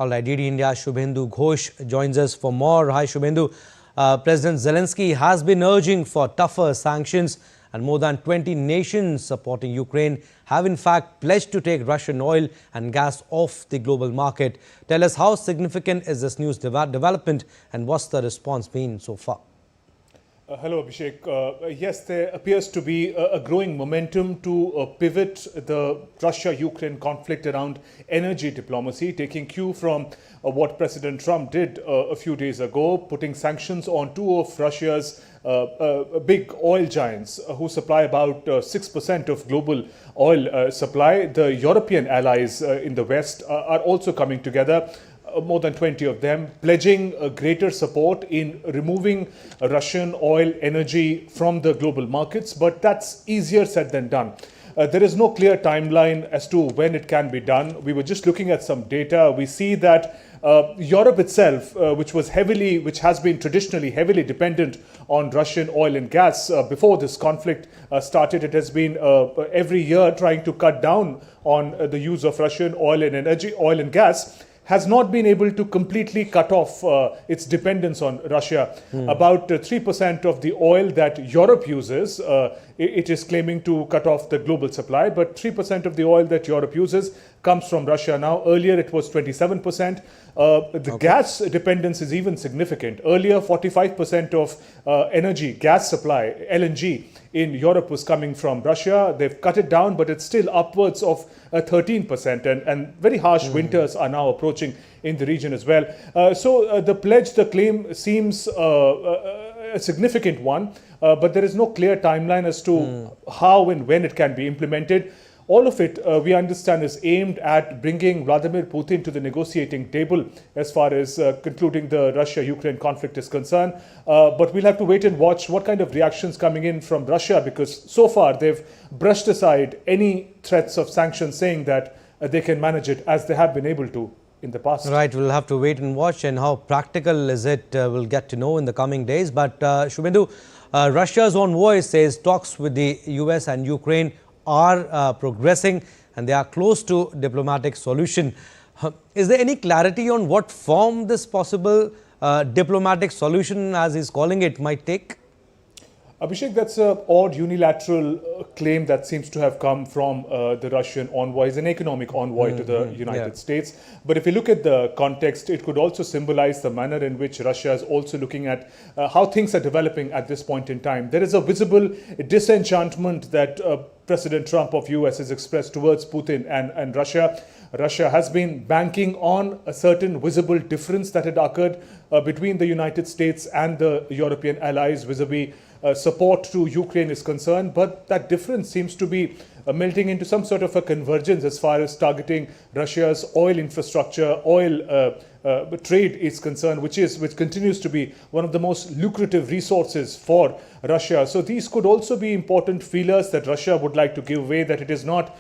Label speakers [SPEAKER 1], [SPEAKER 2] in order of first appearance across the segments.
[SPEAKER 1] All right, DD India Shubhendu Ghosh joins us for more. Hi Shubhendu. President Zelensky has been urging for tougher sanctions, and more than 20 nations supporting Ukraine have in fact pledged to take Russian oil and gas off the global market. Tell us, how significant is this news development and what's the response been so far?
[SPEAKER 2] Hello, Abhishek. Yes, there appears to be a growing momentum to pivot the Russia-Ukraine conflict around energy diplomacy, taking cue from what President Trump did a few days ago, putting sanctions on two of Russia's big oil giants who supply about 6% of global oil supply. The European allies in the West are also coming together. More than 20 of them, pledging greater support in removing Russian oil energy from the global markets. But that's easier said than done. There is no clear timeline as to when it can be done. We were just looking at some data. We see that Europe itself, which has been traditionally heavily dependent on Russian oil and gas before this conflict started, it has been every year trying to cut down on the use of Russian oil and gas, has not been able to completely cut off its dependence on Russia. About 3% of the oil that Europe uses, it is claiming to cut off the global supply, but 3% of the oil that Europe uses comes from Russia now. Earlier it was 27%. The gas dependence is even significant. Earlier 45% of energy, gas supply, LNG in Europe was coming from Russia. They've cut it down, but it's still upwards of 13%, and very harsh winters are now approaching in the region as well. So the pledge, the claim seems a significant one, but there is no clear timeline as to how and when it can be implemented. All of it, we understand, is aimed at bringing Vladimir Putin to the negotiating table as far as concluding the Russia-Ukraine conflict is concerned. But we'll have to wait and watch what kind of reactions coming in from Russia, because so far they've brushed aside any threats of sanctions, saying that they can manage it as they have been able to in the past.
[SPEAKER 1] Right, we'll have to wait and watch, and how practical is it, we'll get to know in the coming days. But Shubhendu, Russia's own voice says talks with the US and Ukraine are progressing and they are close to diplomatic solution. Is there any clarity on what form this possible diplomatic solution, as he's calling it, might take?
[SPEAKER 2] Abhishek, that's an odd unilateral claim that seems to have come from the Russian envoy, an economic envoy to the United States. But if you look at the context, it could also symbolize the manner in which Russia is also looking at how things are developing at this point in time. There is a visible disenchantment that President Trump of US has expressed towards Putin and Russia. Russia has been banking on a certain visible difference that had occurred between the United States and the European allies vis-a-vis support to Ukraine is concerned, but that difference seems to be melting into some sort of a convergence as far as targeting Russia's oil infrastructure, oil trade is concerned, which continues to be one of the most lucrative resources for Russia. So these could also be important feelers that Russia would like to give away, that it is not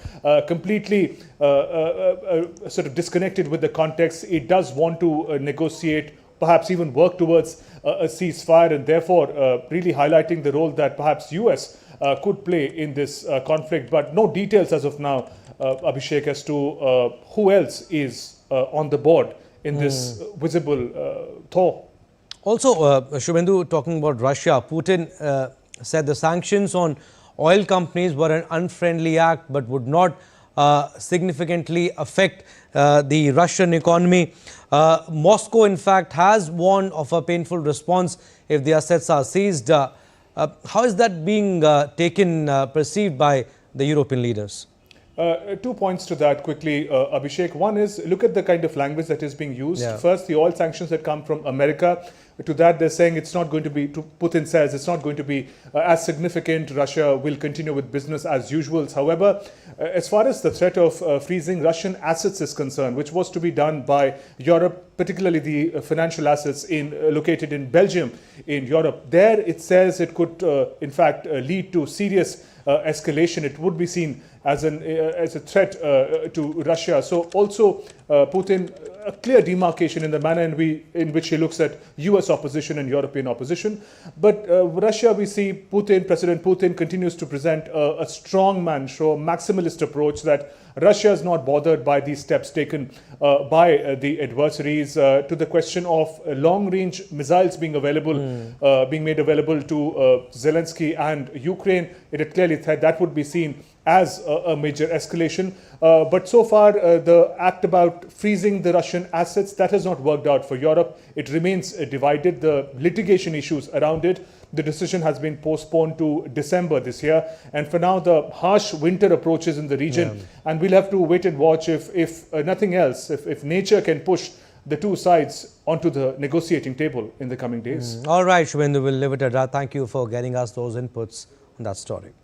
[SPEAKER 2] completely sort of disconnected with the context. It does want to negotiate, perhaps even work towards a ceasefire, and therefore really highlighting the role that perhaps US could play in this conflict. But no details as of now, Abhishek, as to who else is on the board in this visible thaw.
[SPEAKER 1] Also, Shubhendu, talking about Russia, Putin said the sanctions on oil companies were an unfriendly act but would not significantly affect the Russian economy. Moscow, in fact, has warned of a painful response if the assets are seized. How is that being perceived by the European leaders?
[SPEAKER 2] 2 points to that quickly, Abhishek. One is, look at the kind of language that is being used. First, the oil sanctions that come from America. To that, they're saying it's not going to be, Putin says it's not going to be as significant. Russia will continue with business as usual. However, as far as the threat of freezing Russian assets is concerned, which was to be done by Europe, particularly the financial assets located in Belgium in Europe, there it says it could in fact lead to serious escalation. It would be seen as a threat to Russia. So also Putin, a clear demarcation in the manner in which he looks at US opposition and European opposition. But Russia, we see President Putin continues to present a strongman show, maximalist approach that Russia is not bothered by these steps taken by the adversaries. To the question of long-range missiles being made available to Zelensky and Ukraine, it had clearly said that would be seen as a major escalation. But so far, the act about freezing the Russian assets, that has not worked out for Europe. It remains divided. The litigation issues around it, the decision has been postponed to December this year. And for now, the harsh winter approaches in the region. And we'll have to wait and watch if nothing else, if nature can push the two sides onto the negotiating table in the coming days.
[SPEAKER 1] All right, Shubhendu, we'll leave it at that. Thank you for getting us those inputs on that story.